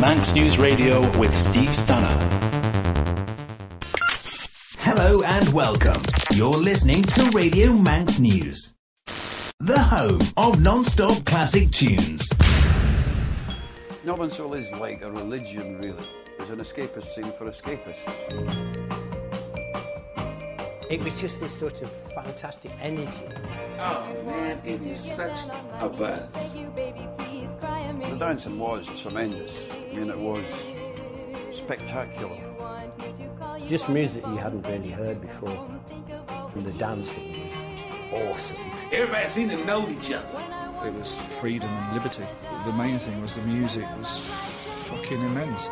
Manx News Radio with Steve Stannard. Hello and welcome. You're listening to Radio Manx News, the home of non-stop classic tunes. Northern Soul is like a religion, really. It's an escapist scene for escapists. It was just this sort of fantastic energy. Oh man, it was such a buzz. The dancing was tremendous. I mean, it was spectacular. Just music you hadn't really heard before. And the dancing was awesome. Everybody seemed to know each other. It was freedom and liberty. The main thing was the music was fucking immense.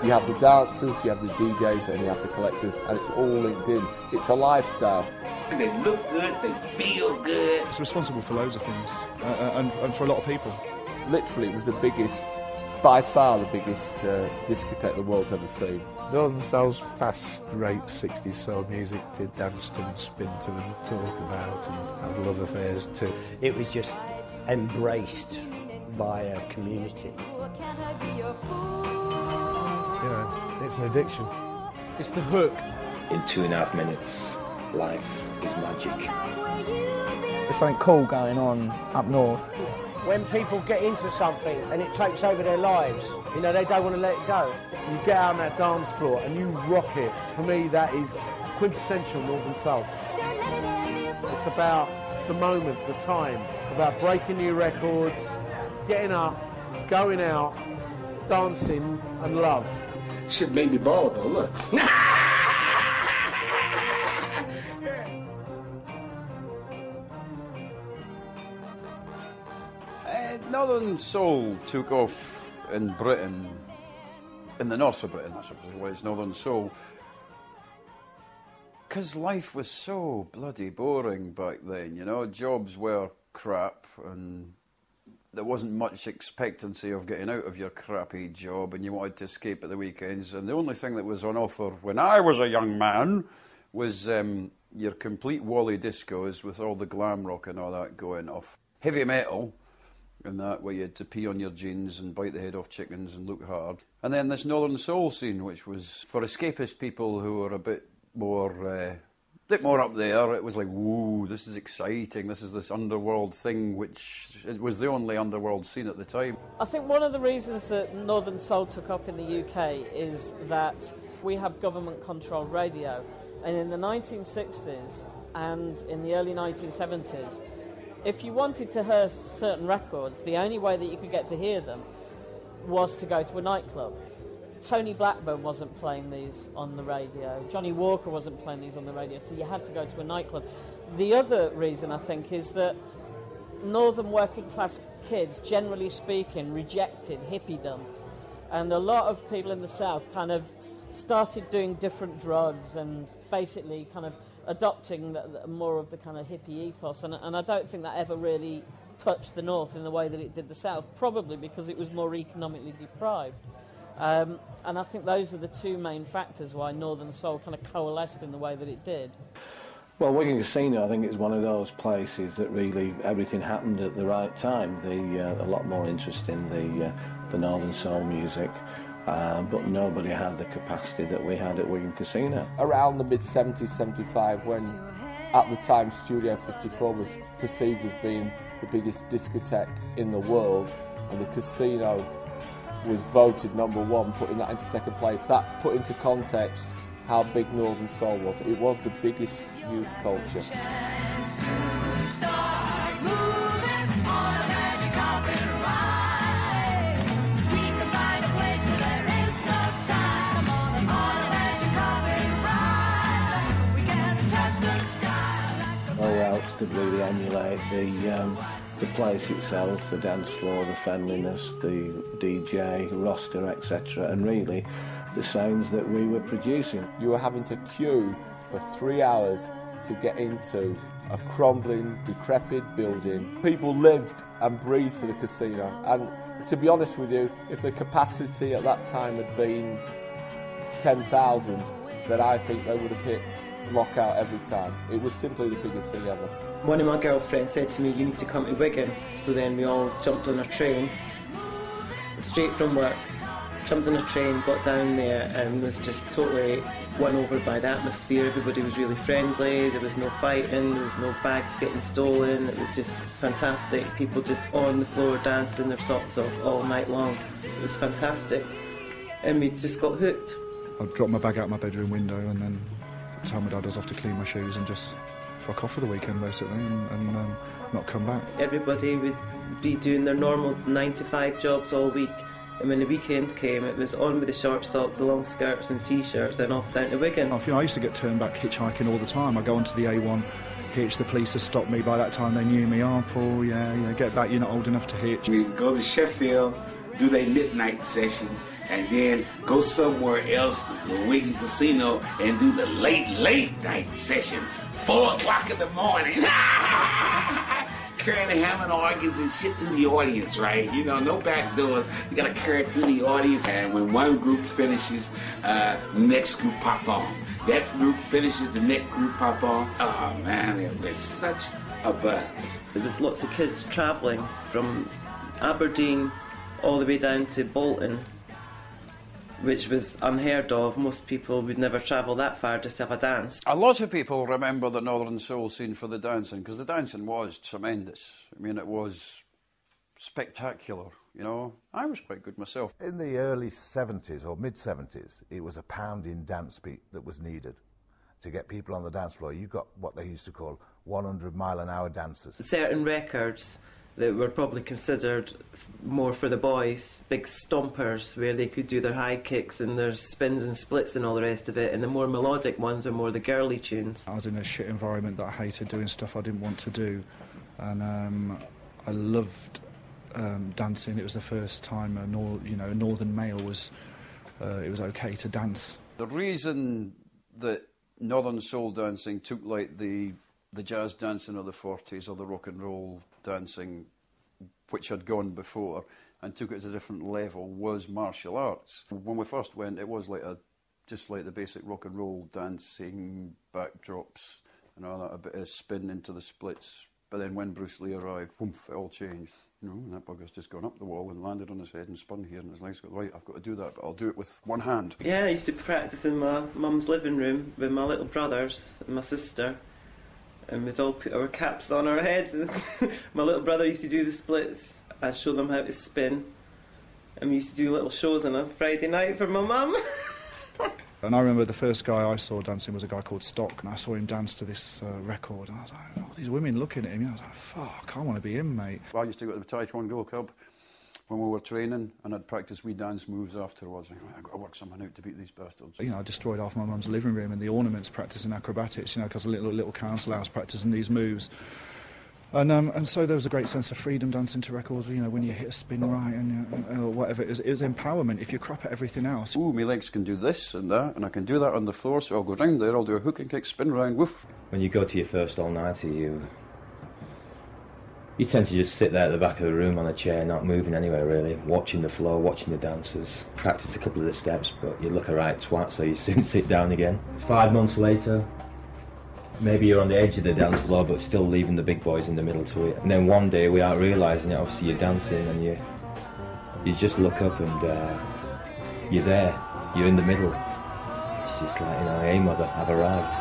You have the dancers, you have the DJs, and you have the collectors, and it's all linked in. It's a lifestyle. And they look good, they feel good. It's responsible for loads of things, and for a lot of people. Literally, it was the biggest, by far the biggest discotheque the world's ever seen. Northern Soul's fast rate 60s soul music to dance to and spin to and talk about and have love affairs too. It was just embraced by a community. Yeah, it's an addiction. It's the hook. In 2.5 minutes, life is magic. There's something cool going on up north. When people get into something and it takes over their lives, you know, they don't want to let it go. You get out on that dance floor and you rock it. For me, that is quintessential Northern Soul. It's about the moment, the time, about breaking new records, getting up, going out, dancing and love. Shit made me bald though, look. Northern Soul took off in Britain, in the north of Britain, that's why it's Northern Soul, because life was so bloody boring back then, you know, jobs were crap and there wasn't much expectancy of getting out of your crappy job and you wanted to escape at the weekends, and the only thing that was on offer when I was a young man was your complete Wally discos with all the glam rock and all that going off. Heavy metal, and that where you had to pee on your jeans and bite the head off chickens and look hard. And then this Northern Soul scene, which was for escapist people who were a bit more up there. It was like, woo, this is exciting, this is this underworld thing, which it was the only underworld scene at the time. I think one of the reasons that Northern Soul took off in the UK is that we have government-controlled radio. And in the 1960s and in the early 1970s, if you wanted to hear certain records, the only way that you could get to hear them was to go to a nightclub. Tony Blackburn wasn't playing these on the radio. Johnny Walker wasn't playing these on the radio, so you had to go to a nightclub. The other reason, I think, is that northern working-class kids, generally speaking, rejected hippiedom. And a lot of people in the South kind of started doing different drugs and basically kind of adopting more of the kind of hippie ethos, and I don't think that ever really touched the North in the way that it did the South, probably because it was more economically deprived. And I think those are the two main factors why Northern Soul kind of coalesced in the way that it did. Well, Wigan Casino, I think, is one of those places that really everything happened at the right time. A lot more interest in the Northern Soul music. But nobody had the capacity that we had at Wigan Casino. Around the mid-70s, 75, when at the time Studio 54 was perceived as being the biggest discotheque in the world, and the casino was voted #1, putting that into second place. That put into context how big Northern Soul was. It was the biggest youth culture. Could really emulate the place itself, the dance floor, the friendliness, the DJ, roster, etc., and really the sounds that we were producing. You were having to queue for 3 hours to get into a crumbling, decrepit building. People lived and breathed for the casino, and to be honest with you, if the capacity at that time had been 10,000, then I think they would have hit lockout every time. It was simply the biggest thing ever. One of my girlfriends said to me, you need to come to Wigan. So then we all jumped on a train. straight from work, jumped on a train, got down there and was just totally won over by the atmosphere. Everybody was really friendly, there was no fighting, there was no bags getting stolen, it was just fantastic. People just on the floor dancing their socks off all night long. It was fantastic and we just got hooked. I'd drop my bag out my bedroom window and then tell my dad I was off to clean my shoes and just fuck off for the weekend basically and not come back. Everybody would be doing their normal 9 to 5 jobs all week. And when the weekend came, it was on with the short socks, the long skirts and t-shirts, and off down to Wigan. I used to get turned back hitchhiking all the time. I go onto the A1 hitch, the police have stopped me. By that time they knew me. Oh, Paul, yeah, get back, you're not old enough to hitch. We would go to Sheffield, do their midnight session, and then go somewhere else, the Wigan Casino, and do the late night session, 4 o'clock in the morning. Carrying the Hammond organs and shit through the audience, right? You know, no back doors. You gotta carry it through the audience. And when one group finishes, next group pop on. That group finishes, the next group pop on. Oh man, it was such a buzz. There was lots of kids travelling from Aberdeen all the way down to Bolton, which was unheard of. Most people would never travel that far just to have a dance. A lot of people remember the Northern Soul scene for the dancing, because the dancing was tremendous. I mean, it was spectacular, you know. I was quite good myself. In the early 70s or mid-70s, it was a pounding dance beat that was needed to get people on the dance floor. You got what they used to call 100-mile-an-hour dancers. Certain records that were probably considered more for the boys, big stompers where they could do their high kicks and their spins and splits and all the rest of it, and the more melodic ones are more the girly tunes. I was in a shit environment that I hated, doing stuff I didn't want to do, and I loved dancing. It was the first time a northern male was it was okay to dance. The reason that Northern Soul dancing took like the jazz dancing of the 40s or the rock and roll dancing, which had gone before, and took it to a different level, was martial arts. When we first went, it was like just like the basic rock and roll dancing, backdrops and all that, a bit of spin into the splits. But then when Bruce Lee arrived, whoomph, it all changed. You know, and that bugger's just gone up the wall and landed on his head and spun here, and his legs got, right, I've got to do that, but I'll do it with one hand. Yeah, I used to practice in my mum's living room with my little brothers and my sister. And we'd all put our caps on our heads. And my little brother used to do the splits. I'd show them how to spin. And we used to do little shows on a Friday night for my mum. And I remember the first guy I saw dancing was a guy called Stock, and I saw him dance to this record, and I was like, all these women looking at him, I was like, fuck, I want to be him, mate. I used to go to the Taekwondo club when we were training, and I'd practice wee dance moves afterwards. I've got to work someone out to beat these bastards. You know, I destroyed half my mum's living room and the ornaments practising acrobatics, you know, because a little council house practising these moves. And so there was a great sense of freedom dancing to records, you know, when you hit a spin right and whatever. It was empowerment if you crap at everything else. Ooh, my legs can do this and that, and I can do that on the floor, so I'll go round there, I'll do a hook and kick, spin round, woof. When you go to your first all-nighter, you tend to just sit there at the back of the room on a chair, not moving anywhere really, watching the floor, watching the dancers, practice a couple of the steps, but you look a right twat, so you soon sit down again. 5 months later, maybe you're on the edge of the dance floor, but still leaving the big boys in the middle to it. And then one day, without realising it, obviously you're dancing and you just look up and you're there, you're in the middle. It's just like, you know, hey mother, I've arrived.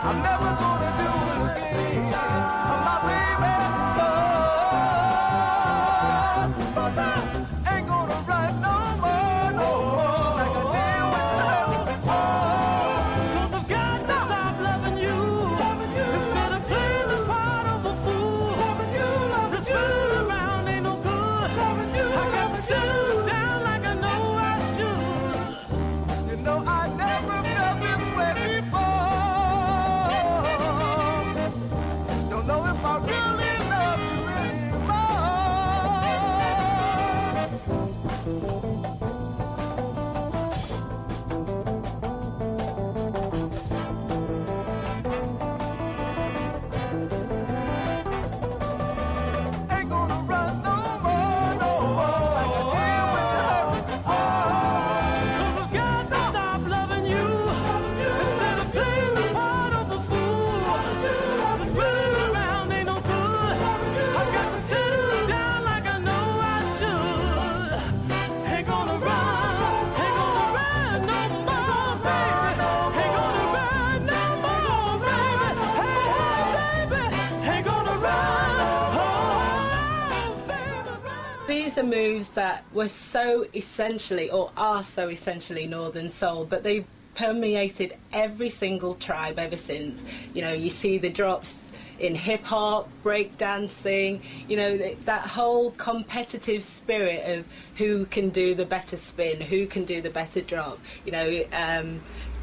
I'm never gonna these are moves that were so essentially, or are so essentially, Northern Soul, but they've permeated every single tribe ever since. You know, you see the drops in hip-hop, breakdancing, you know, that whole competitive spirit of who can do the better spin, who can do the better drop, you know,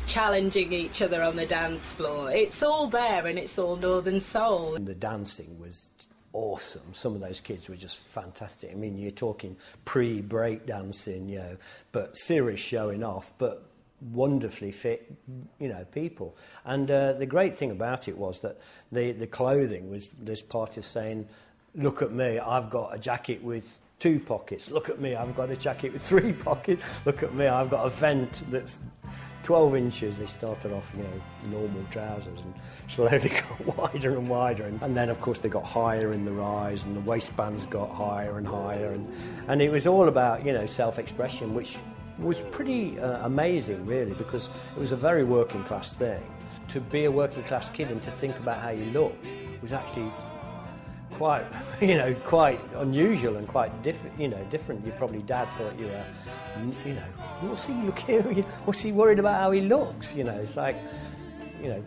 challenging each other on the dance floor. It's all there, and it's all Northern Soul. And the dancing was awesome. Some of those kids were just fantastic. I mean, you're talking pre-break dancing, you know, but serious showing off, but wonderfully fit, you know, people. And the great thing about it was that the clothing was this part of saying, look at me, I've got a jacket with 2 pockets. Look at me, I've got a jacket with 3 pockets. Look at me, I've got a vent that's 12 inches. They started off, you know, normal trousers and slowly got wider and wider. And then, of course, they got higher in the rise, and the waistbands got higher and higher. And it was all about, you know, self-expression, which was pretty amazing, really, because it was a very working class thing. To be a working class kid and to think about how you looked was actually quite, you know, quite unusual and quite different. You know, different. Your probably dad thought you were, you know, what's he looking? What's he worried about how he looks? You know, it's like, you know,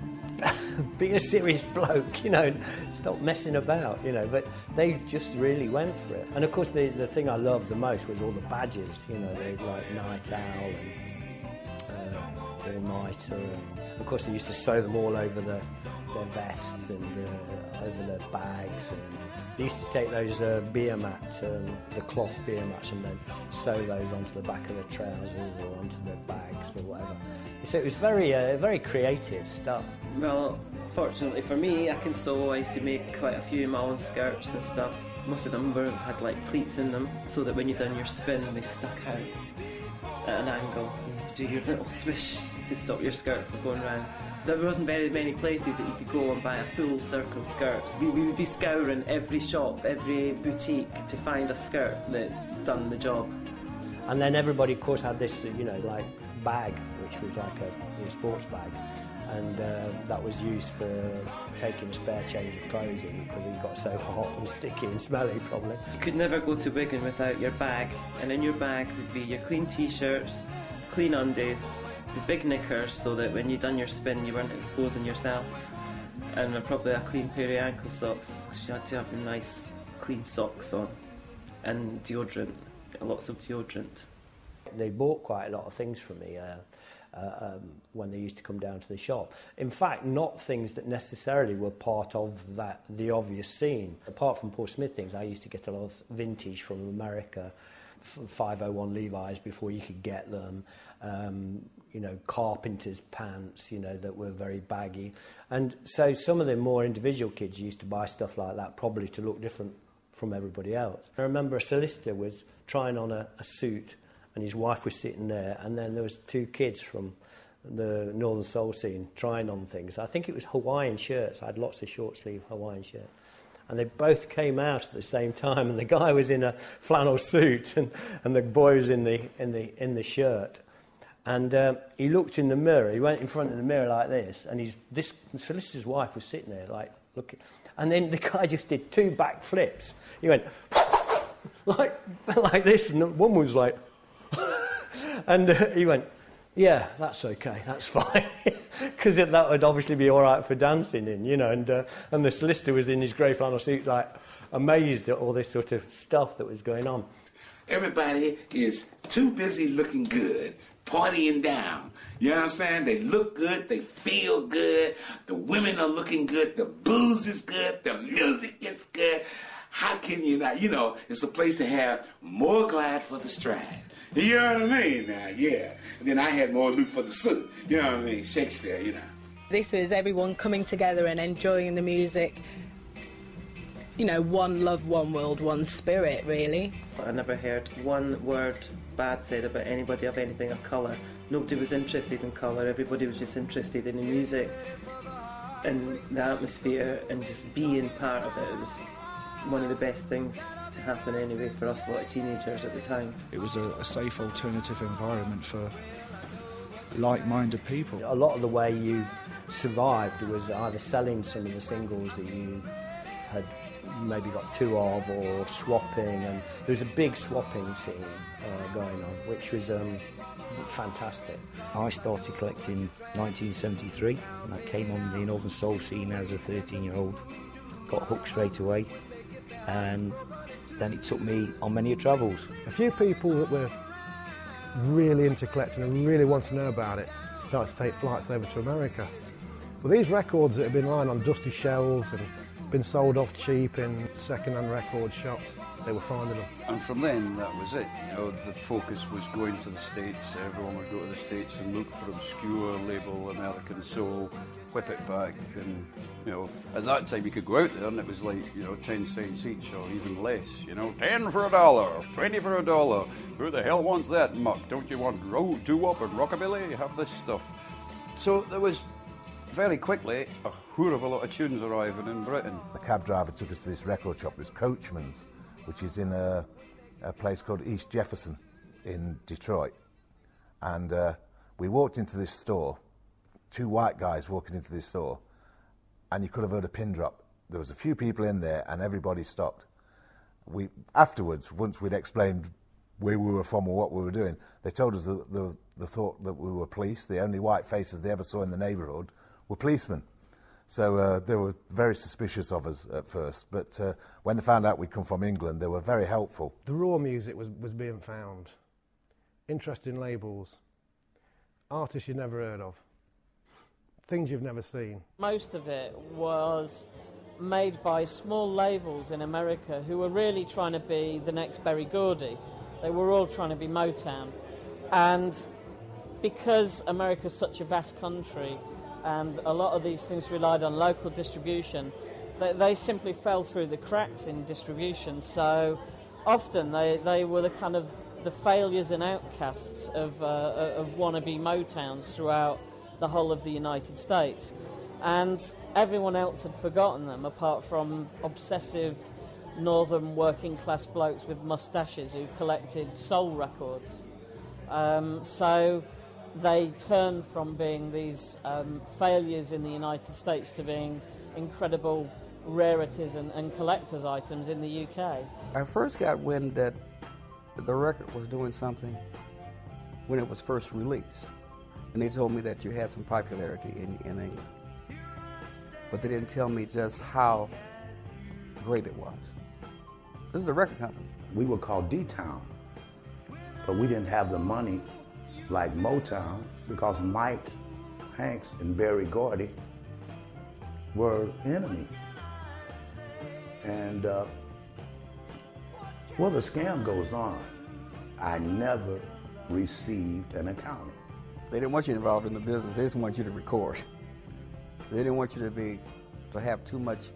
be a serious bloke, you know, stop messing about, you know. But they just really went for it. And of course, the thing I loved the most was all the badges, you know, they like Night Owl and All-Nighter, and of course they used to sew them all over their vests and over their bags. And they used to take those beer mats, the cloth beer mats, and then sew those onto the back of their trousers or onto their bags or whatever. So it was very creative stuff. Well, fortunately for me, I can sew. I used to make quite a few of my own skirts and stuff. Most of them had like pleats in them, so that when you done your spin, they stuck out at an angle. You could do your little swish to stop your skirt from going round. There wasn't very many places that you could go and buy a full circle skirt. We would be scouring every shop, every boutique to find a skirt that done the job. And then everybody, of course, had this, you know, like bag, which was like a sports bag, and that was used for taking a spare change of clothes in, because it got so hot and sticky and smelly, probably. You could never go to Wigan without your bag, and in your bag would be your clean t-shirts, clean undies, the big knickers, so that when you done your spin you weren't exposing yourself, and probably a clean pair of ankle socks, because you had to have nice clean socks on, and deodorant, lots of deodorant. They bought quite a lot of things from me when they used to come down to the shop. In fact, not things that necessarily were part of the obvious scene. Apart from Paul Smith things, I used to get a lot of vintage from America, 501 Levi's before you could get them, you know, carpenter's pants, you know, that were very baggy. And so some of the more individual kids used to buy stuff like that, probably to look different from everybody else. I remember a solicitor was trying on a suit, and his wife was sitting there, and then there was 2 kids from the Northern Soul scene trying on things. I think it was Hawaiian shirts. I had lots of short-sleeve Hawaiian shirts. And they both came out at the same time, and the guy was in a flannel suit, and the boy was in the shirt. And he looked in the mirror. He went in front of the mirror like this, and this solicitor's wife was sitting there, like, looking. And then the guy just did 2 back flips. He went like this, and one was like, and he went, yeah, that's okay, that's fine, because that would obviously be all right for dancing in, you know. And the solicitor was in his grey flannel suit, like, amazed at all this sort of stuff that was going on. Everybody is too busy looking good, partying down. You know what I'm saying? They look good, they feel good, the women are looking good, the booze is good, the music is good. How can you not? You know, it's a place to have more glad for the stride. You know what I mean? Now, yeah. And then I had more loot for the suit. You know what I mean? Shakespeare, you know. This was everyone coming together and enjoying the music. You know, one love, one world, one spirit, really. I never heard one word bad said about anybody of anything of colour. Nobody was interested in colour. Everybody was just interested in the music and the atmosphere, and just being part of it. It was one of the best things to happen anyway for us lot of teenagers at the time. It was a safe alternative environment for like-minded people. A lot of the way you survived was either selling some of the singles that you had maybe got two of or swapping, and there was a big swapping scene going on, which was fantastic. I started collecting in 1973, and I came on the Northern Soul scene as a 13-year-old. Got hooked straight away, and then it took me on many travels. A few people that were really into collecting and really wanted to know about it started to take flights over to America. Well, these records that have been lying on dusty shelves and been sold off cheap in second-hand record shops, they were finding them. And from then, that was it. You know, the focus was going to the States. Everyone would go to the States and look for obscure label American soul, whip it back, and, you know, at that time you could go out there and it was like, you know, 10 cents each or even less, you know, 10 for $1, 20 for $1. Who the hell wants that muck? Don't you want doo-wop and rockabilly? Have this stuff. So there was very quickly a whore of a lot of tunes arriving in Britain. The cab driver took us to this record shop. It was Coachman's, which is in a place called East Jefferson in Detroit. And we walked into this store, two white guys walking into this store, and you could have heard a pin drop. There was a few people in there and everybody stopped. Afterwards, once we'd explained where we were from or what we were doing, they told us that they thought that we were police. The only white faces they ever saw in the neighbourhood were policemen. So they were very suspicious of us at first, but when they found out we'd come from England, they were very helpful. The raw music was being found. Interesting labels. Artists you'd never heard of. Things you've never seen. Most of it was made by small labels in America who were really trying to be the next Berry Gordy. They were all trying to be Motown. And because America's such a vast country, and a lot of these things relied on local distribution, they simply fell through the cracks in distribution. So often they were the kind of the failures and outcasts of wannabe Motowns throughout the whole of the United States. And everyone else had forgotten them, apart from obsessive northern working class blokes with mustaches who collected soul records. So they turned from being these failures in the United States to being incredible rarities and collector's items in the UK. I first got wind that the record was doing something when it was first released. And they told me that you had some popularity in England. But they didn't tell me just how great it was. This is the record company. We were called D-Town, but we didn't have the money like Motown, because Mike Hanks and Berry Gordy were enemies. And well, the scam goes on. I never received an accounting. They didn't want you involved in the business. They just want you to record. They didn't want you to have too much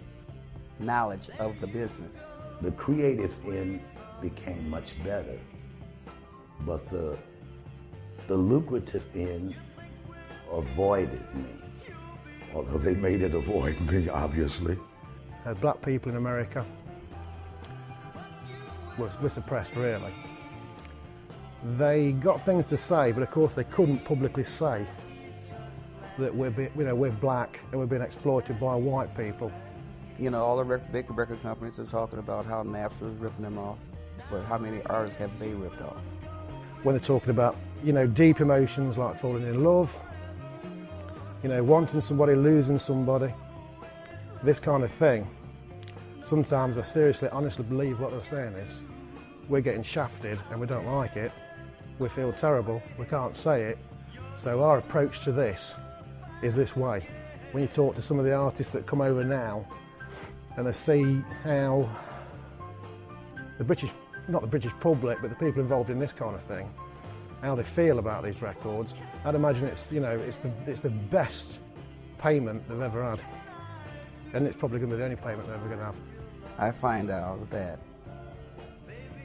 knowledge of the business. The creative end became much better, but the lucrative end avoided me, although they made it avoid me, obviously. Black people in America were suppressed, really. They got things to say, but of course they couldn't publicly say that we're black and we're being exploited by white people. You know, all the big record companies are talking about how NAFTA is ripping them off, but how many artists have they ripped off? When they're talking about, you know, deep emotions like falling in love, you know, wanting somebody, losing somebody, this kind of thing. Sometimes I seriously, honestly believe what they're saying is, we're getting shafted and we don't like it, we feel terrible, we can't say it, so our approach to this is this way. When you talk to some of the artists that come over now and they see how the British, not the British public, but the people involved in this kind of thing, how they feel about these records, I'd imagine it's, you know, it's the best payment they've ever had. And it's probably going to be the only payment they're ever going to have. I find out that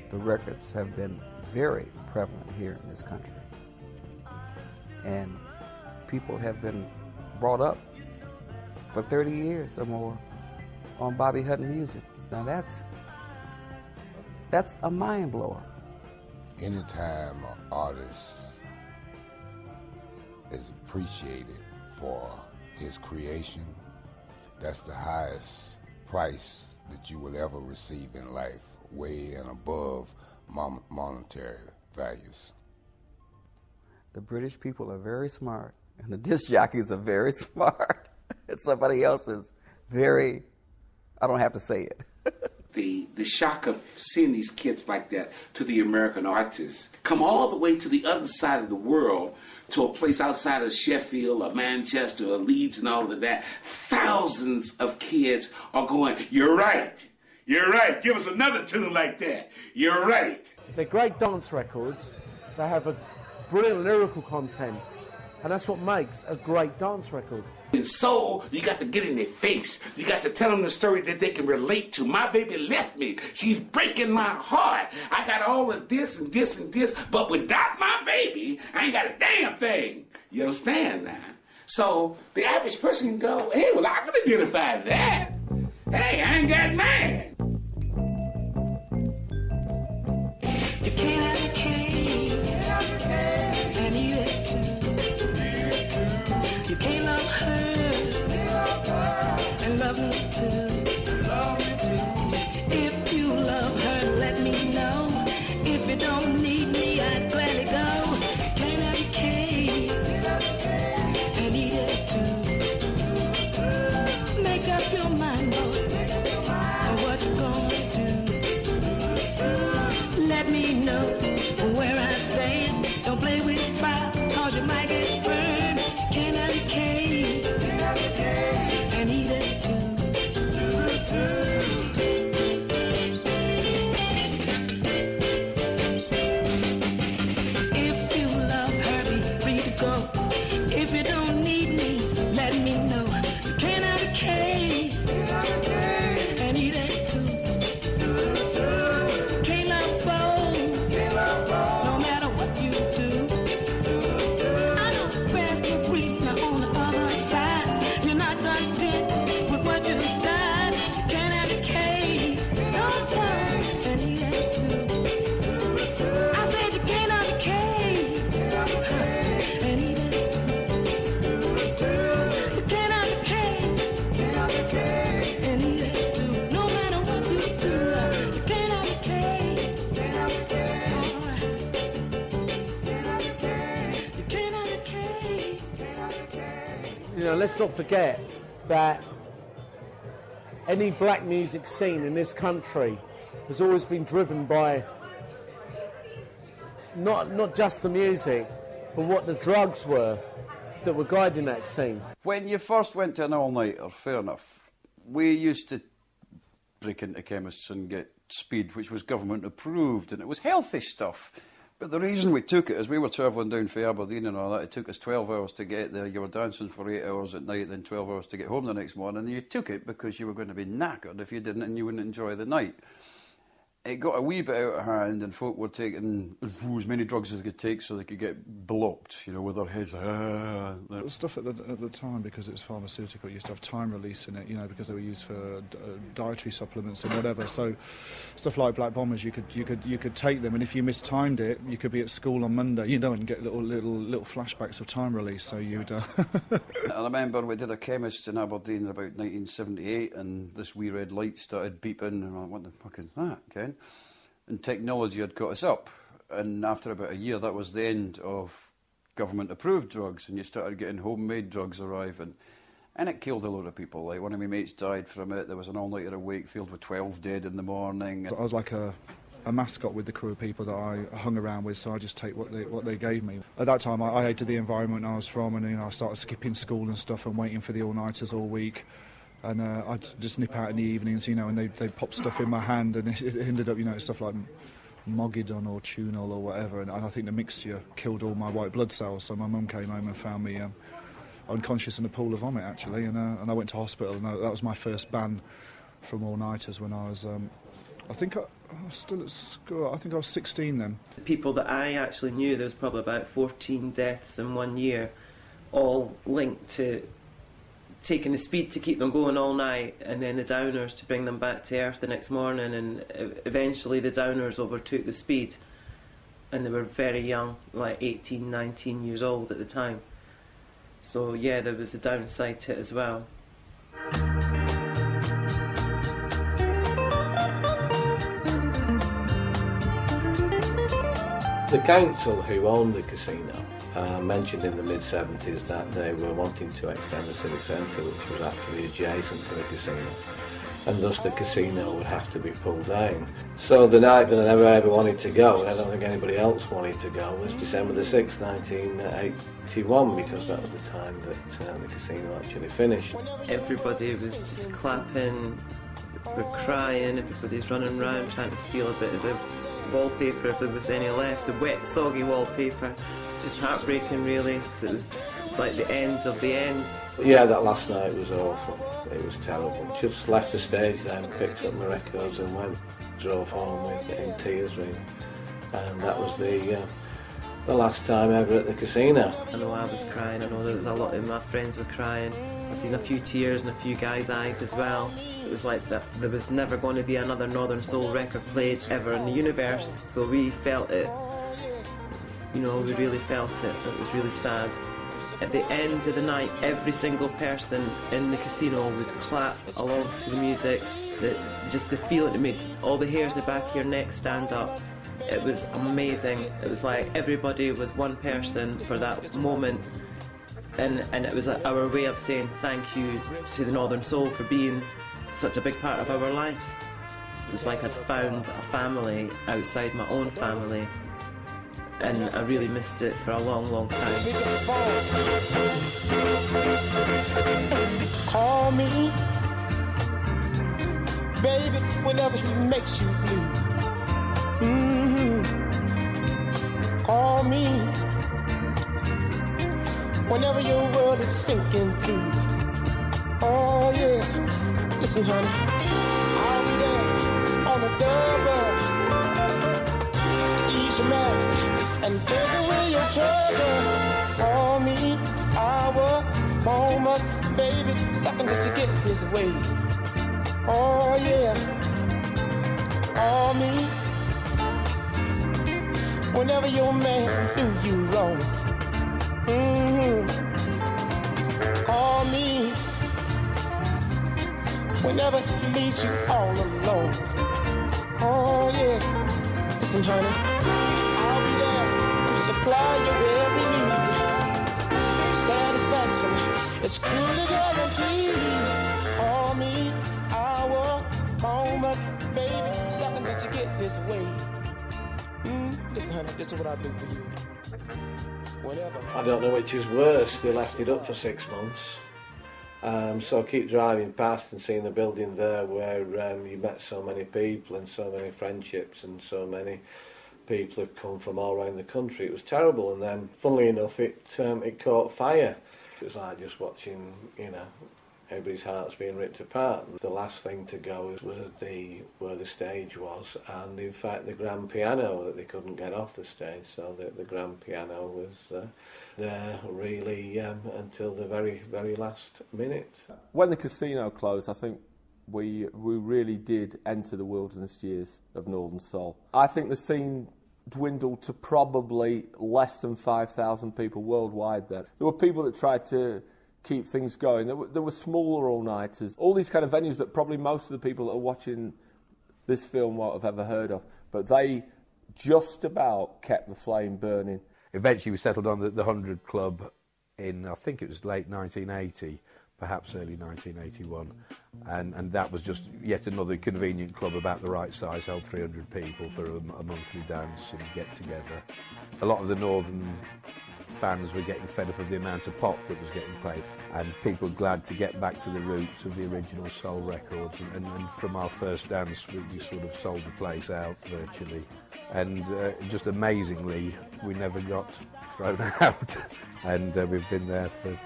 the records have been very prevalent here in this country. And people have been brought up for 30 years or more on Bobby Hutton music. Now that's a mind blower. Anytime an artist is appreciated for his creation, that's the highest price that you will ever receive in life, way and above monetary values. The British people are very smart, and the disc jockeys are very smart. And somebody else is very, I don't have to say it. The shock of seeing these kids like that to the American artists come all the way to the other side of the world, to a place outside of Sheffield or Manchester or Leeds and all of that. Thousands of kids are going, "You're right, you're right, give us another tune like that, you're right." They're great dance records. They have a brilliant lyrical content, and that's what makes a great dance record. In soul, you got to get in their face. You got to tell them the story that they can relate to. My baby left me. She's breaking my heart. I got all of this and this and this, but without my baby, I ain't got a damn thing. You understand now? So the average person can go, "Hey, well, I can identify that. Hey, I ain't got mine." You can't have a king, and eat it too. You can't love her, and love me too. If you love her, let me know. If you don't need me, I'd gladly go. Can't have a king, and eat it too. Make up your mind, boy, on what you're gonna do. Let me know where I stand. Don't play with fire, cause you might get burned. Can't have a cake and eat it too. If you love her, be free to go. If you don't need me, let me know. You can't have a cake and eat it too. Can't love both, no matter what you do. I know grass is greener on the other side. You're not content with what you've done. You can't have a cake, and eat it too. I said you can't have a cake and eat it too. You can't have a cake and eat it too. No matter what you do, you can't have a cake. You can't have a cake. You know, let's not forget that any black music scene in this country has always been driven by not just the music, but what the drugs were that were guiding that scene. When you first went to an all-nighter, fair enough, we used to break into chemists and get speed, which was government approved, and it was healthy stuff. But the reason we took it is we were travelling down for Aberdeen and all that. It took us 12 hours to get there. You were dancing for 8 hours at night, then 12 hours to get home the next morning. And you took it because you were going to be knackered if you didn't, and you wouldn't enjoy the night. It got a wee bit out of hand, and folk were taking as many drugs as they could take so they could get blocked, you know, with their heads. Stuff at the time, because it was pharmaceutical, used to have time release in it, you know, because they were used for dietary supplements and whatever. So stuff like Black Bombers, you could take them, and if you mistimed it, you could be at school on Monday, you know, and get little flashbacks of time release. So you'd. I remember we did a chemist in Aberdeen about 1978, and this wee red light started beeping, and I'm like, what the fuck is that, Ken? And technology had caught us up, and after about a year that was the end of government approved drugs, and you started getting homemade drugs arriving, and it killed a lot of people. Like, one of my mates died from it. There was an all-nighter at Wakefield with 12 dead in the morning. I was like a mascot with the crew of people that I hung around with, so I just take what they gave me. At that time I hated the environment I was from, and, you know, I started skipping school and stuff and waiting for the all-nighters all week. And I'd just nip out in the evenings, you know, and they'd pop stuff in my hand, and it ended up, you know, stuff like Mogidon or Tunol or whatever, and I think the mixture killed all my white blood cells, so my mum came home and found me unconscious in a pool of vomit, actually, and I went to hospital, and that was my first ban from all-nighters when I was, I think I was still at school, I think I was 16 then. The people that I actually knew, there was probably about 14 deaths in 1 year, all linked to taking the speed to keep them going all night, and then the downers to bring them back to earth the next morning, and eventually the downers overtook the speed, and they were very young, like 18, 19 years old at the time. So yeah, there was a downside to it as well. The council who owned the casino mentioned in the mid-70s that they were wanting to extend the civic centre, which was actually adjacent to the casino, and thus the casino would have to be pulled down. So the night that I never ever wanted to go, and I don't think anybody else wanted to go, was December the 6th, 1981, because that was the time that the casino actually finished. Everybody was just clapping, we're crying, everybody's running around trying to steal a bit of the wallpaper if there was any left, the wet soggy wallpaper. Just heartbreaking really, because it was like the end of the end. Yeah, that last night was awful. It was terrible. Just left the stage then, picked up my records and went, drove home in tears really. And that was the last time ever at the casino. I know I was crying, I know there was a lot of my friends were crying. I've seen a few tears in a few guys' eyes as well. It was like that there was never going to be another Northern Soul record played ever in the universe, so we felt it. You know, we really felt it. It was really sad. At the end of the night, every single person in the casino would clap along to the music. Just to feel it, to make all the hairs in the back of your neck stand up. It was amazing. It was like everybody was one person for that moment. And it was our way of saying thank you to the Northern Soul for being such a big part of our lives. It was like I'd found a family outside my own family. And I really missed it for a long, long time. Call me, baby, whenever he makes you blue. Call me, whenever your world is sinking through. Oh yeah, listen honey, I'll be there on a double. Ease your mind and take away your trouble. Call me, hour, moment, baby, second just to get his way. Oh yeah, call me, whenever your man do you wrong. Call me, whenever he leaves you all alone. Oh yeah, listen honey, supply your every need. Satisfaction, it's clearly guaranteed. Call me, hour, moment, baby, second that you get this way. Listen, honey, this is what I do for you. Whatever. I don't know which is worse. They left it up for 6 months. So I keep driving past and seeing the building there where you met so many people and so many friendships and so many people have come from all around the country. It was terrible, and then, funnily enough, it caught fire. It was like just watching, everybody's hearts being ripped apart. The last thing to go was where the stage was, and in fact the grand piano that they couldn't get off the stage, so the grand piano was there really until the very, very last minute. When the casino closed, I think we really did enter the wilderness years of Northern Soul. I think the scene dwindled to probably less than 5,000 people worldwide then. There were people that tried to keep things going. There were smaller all-nighters, all these kind of venues that probably most of the people that are watching this film won't have ever heard of, but they just about kept the flame burning. Eventually we settled on the 100 Club in, I think it was late 1980, perhaps early 1981, and that was just yet another convenient club about the right size, held 300 people for a monthly dance and get together. A lot of the northern fans were getting fed up of the amount of pop that was getting played, and people were glad to get back to the roots of the original soul records, and from our first dance we sort of sold the place out virtually, and just amazingly we never got thrown out, and we've been there for,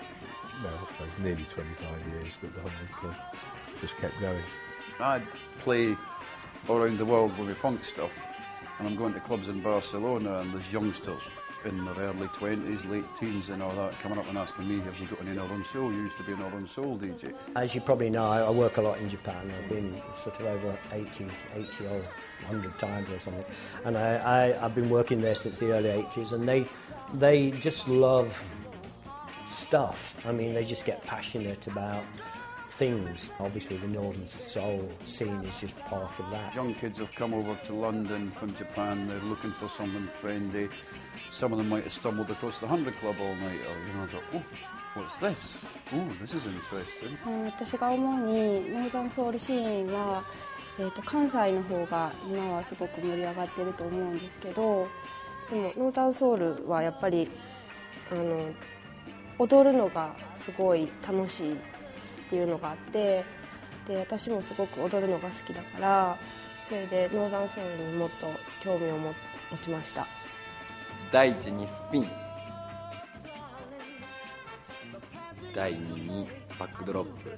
well, I suppose nearly 25 years that the 100 Club just kept going. I play all around the world with my punk stuff, and I'm going to clubs in Barcelona, and there's youngsters in their early 20s, late teens and all that, coming up and asking me, have you got any Northern Soul? You used to be a Northern Soul DJ. As you probably know, I work a lot in Japan. I've been sort of over 80 or 100 times or something. And I've been working there since the early 80s, and they just love stuff. I mean, they just get passionate about things. Obviously the Northern Soul scene is just part of that. Young kids have come over to London from Japan, they're looking for something trendy. Some of them might have stumbled across the 100 Club all night, or, you know, thought, oh, what's this? Oh, this is interesting. 私が思うにノーザンソウルシーンは、関西の方が今はすごく盛り上がってると思うんですけど、でもノーザンソウルはやっぱり踊るのがすごい楽しいっていうのがあって、で私もすごく踊るのが好きだから、それでノーザンソウルにもっと興味を持ちました。第1にスピン、第2にバックドロップ、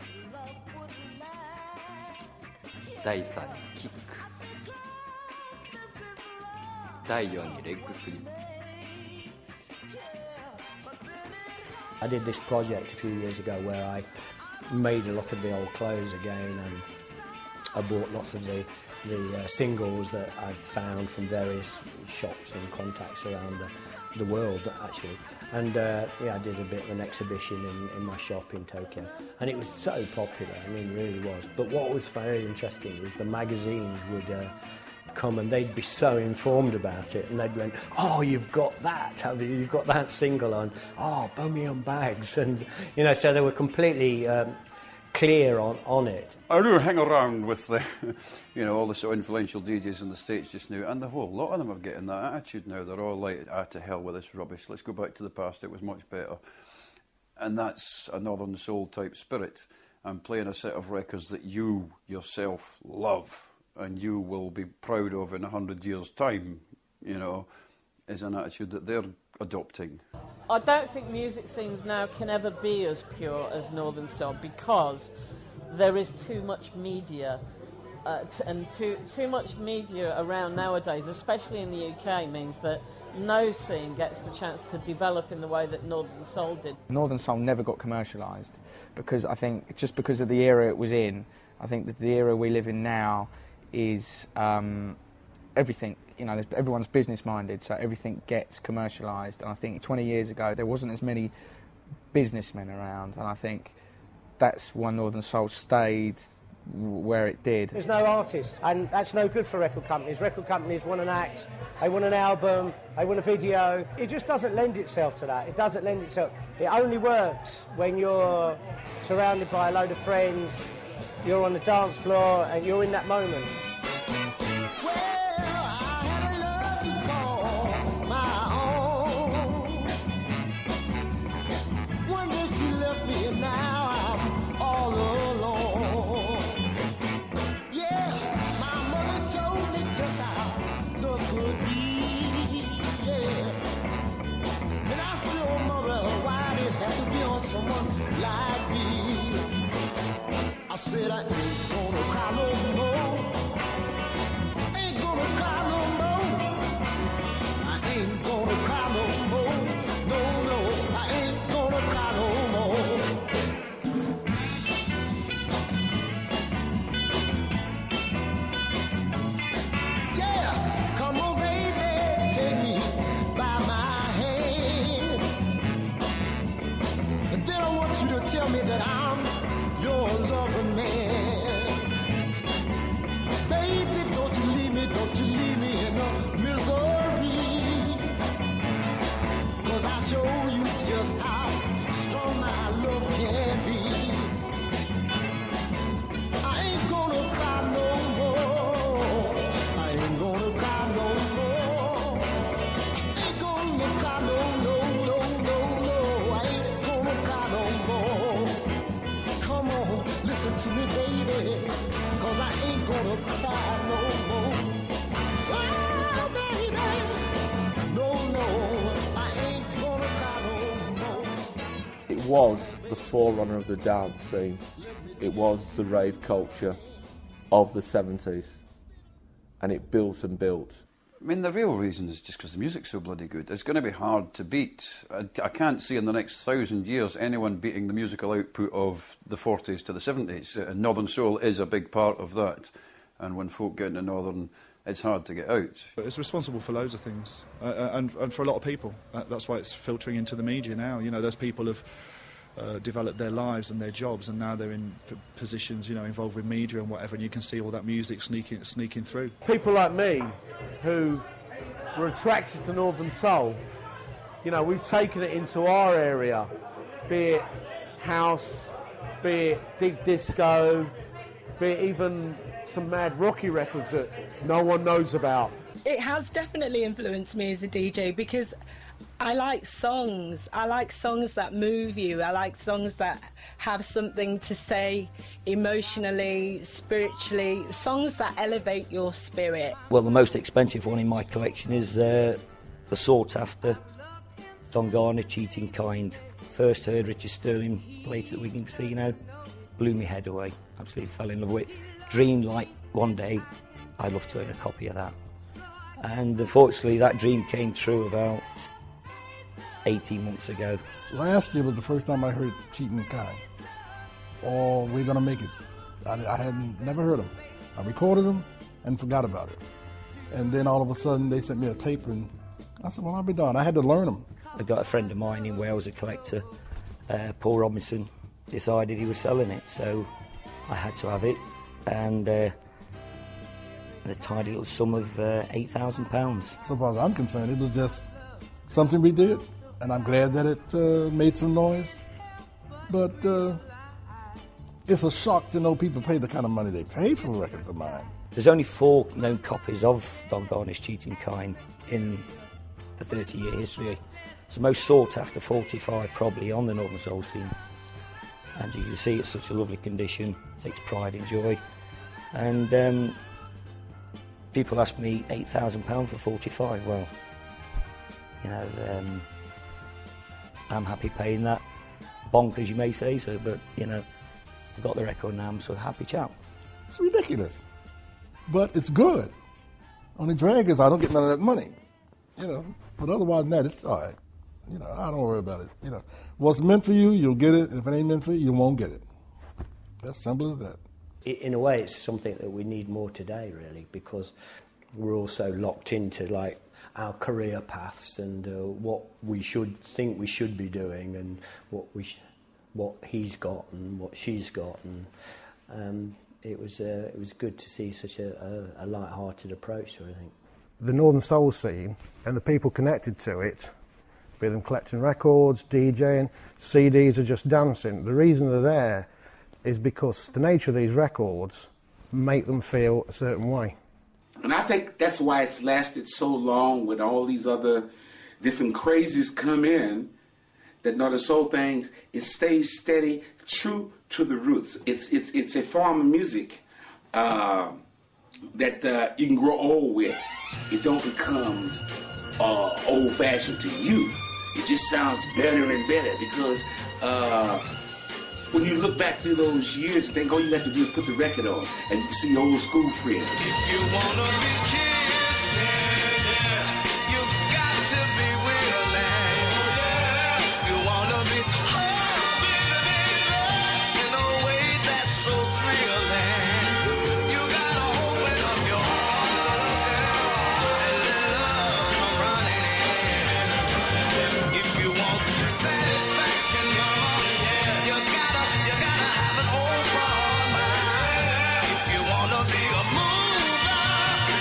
第3にキック、第4にレッグスリープ。 I did this project a few years ago where I made a lot of the old clothes again, and I bought lots of the singles that I'd found from various shops and contacts around the world, actually. And yeah, I did a bit of an exhibition in my shop in Tokyo, and it was so popular. I mean, it really was. But what was very interesting was the magazines would come and they'd be so informed about it, and they'd went, oh, you've got that, have you? You've got that single on, oh, Birmingham Bags, and you know, so they were completely clear on it. I do hang around with the, you know, all the sort of influential DJs in the States just now, and the whole lot of them are getting that attitude now. They're all like, to hell with this rubbish, let's go back to the past, it was much better. And that's a Northern Soul type spirit. I'm playing a set of records that you yourself love and you will be proud of in 100 years' time, you know, is an attitude that they're adopting. I don't think music scenes now can ever be as pure as Northern Soul because there is too much media and too much media around nowadays, especially in the UK, means that no scene gets the chance to develop in the way that Northern Soul did. Northern Soul never got commercialised because I think just because of the era it was in, I think that the era we live in now is everything, you know, everyone's business minded, so everything gets commercialised, and I think 20 years ago there wasn't as many businessmen around, and I think that's why Northern Soul stayed where it did. There's no artists, and that's no good for record companies. Record companies want an act, they want an album, they want a video. It just doesn't lend itself to that. It doesn't lend itself. It only works when you're surrounded by a load of friends, you're on the dance floor, and you're in that moment. I said I ain't gonna cry no more. Ain't gonna cry no more. I ain't gonna cry no more. No, no, I ain't gonna cry no more. Yeah, come on baby, take me by my hand. And then I want you to tell me that I'm your loving man. Baby, don't you leave me in a misery. 'Cause I show you just how strong my love can be. I ain't gonna cry no more. I ain't gonna cry no more. Ain't gonna cry no. I ain't gonna cry no more. Come on, listen to me, baby, 'cause I ain't gonna cry no more. Oh, baby, no, I ain't gonna cry no more. It was the forerunner of the dance scene. It was the rave culture of the 70s, and it built and built. I mean, the real reason is just because the music's so bloody good. It's going to be hard to beat. I can't see in the next 1,000 years anyone beating the musical output of the 40s to the 70s. And Northern Soul is a big part of that. And when folk get into Northern, it's hard to get out. It's responsible for loads of things, and for a lot of people. That's why it's filtering into the media now. You know, there's people of developed their lives and their jobs, and now they're in positions, you know, involved with media and whatever, and you can see all that music sneaking through. People like me who were attracted to Northern Soul, you know, we've taken it into our area, be it house, be it deep disco, be it even some mad rocky records that no one knows about. It has definitely influenced me as a DJ because I like songs. I like songs that move you. I like songs that have something to say emotionally, spiritually, songs that elevate your spirit. Well, the most expensive one in my collection is the sought-after Don Garner, Cheating Kind. First heard Richard Sterling play it at the Wigan Casino, blew my head away, absolutely fell in love with it. Dreamed like one day I'd love to own a copy of that. And unfortunately that dream came true about 18 months ago. Last year was the first time I heard Cheating Kind. Oh, We're Gonna Make It. I hadn't never heard them. I recorded them and forgot about it. And then all of a sudden they sent me a tape and I said, well, I'll be darned. I had to learn them. I got a friend of mine in Wales, a collector, Paul Robinson, decided he was selling it, so I had to have it. And the tidy little sum of £8,000. So far as I'm concerned, it was just something we did, and I'm glad that it made some noise. But it's a shock to know people pay the kind of money they pay for records of mine. There's only 4 known copies of Don Garner's Cheating Kind in the 30-year history. It's the most sought after 45 probably on the Northern Soul scene. And you can see it's such a lovely condition, takes pride and joy. And people ask me £8,000 for 45. Well, you know, I'm happy paying that. Bonkers, you may say so, but you know, I've got the record now. I'm sort of happy chap. It's ridiculous, but it's good. Only drag is I don't get none of that money, you know. But otherwise than that, it's all right. You know, I don't worry about it. You know, what's meant for you, you'll get it. If it ain't meant for you, you won't get it. That's simple as that. In a way, it's something that we need more today, really, because we're also locked into like our career paths and what we think we should be doing, and what he's got and what she's got, and it was good to see such a light-hearted approach to everything. The Northern Soul scene and the people connected to it, be them collecting records, DJing, CDs, or just dancing. The reason they're there is because the nature of these records make them feel a certain way. And I think that's why it's lasted so long with all these other different crazies come in, that Northern Soul things, it stays steady, true to the roots. It's a form of music that you can grow old with. It don't become old-fashioned to you. It just sounds better and better because when you look back through those years, think all you have to do is put the record on and you see old school friends. If you wanna be kissed, you got to be willing. If you wanna be held, baby, in a way that's so thrilling, you gotta open up your heart and let love come running in. If you want satisfaction, mama, you gotta have an open mind. If you wanna be a mover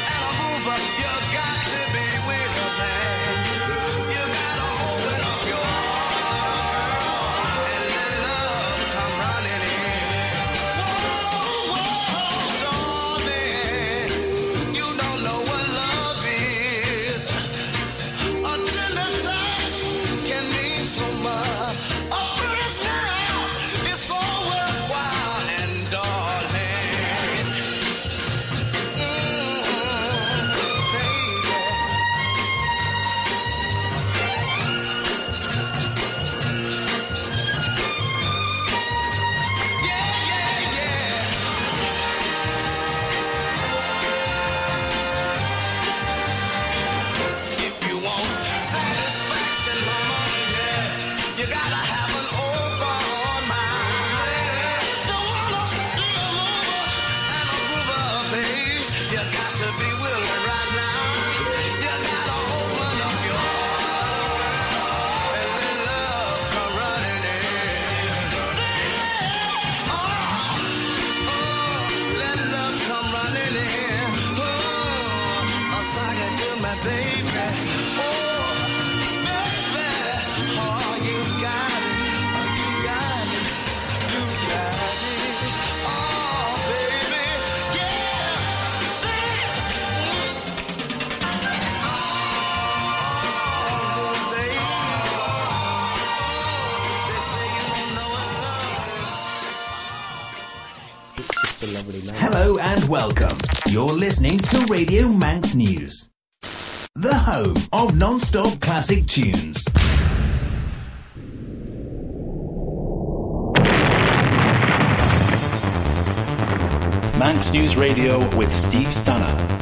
and a mover, you got to be willing. You gotta open up your heart and let love come running in. Whoa, darling, you don't know what love is. A tender touch can mean so much. A pretty smile is so worthwhile, and darling, if you want satisfaction, mama, you gotta have an open mind. Don't wanna be a lover and a groover, babe. You got to be willing right now. You gotta open up your heart and let love come running in. Hello and welcome. You're listening to Radio Manx News, the home of non-stop classic tunes. Manx News Radio with Steve Stannard.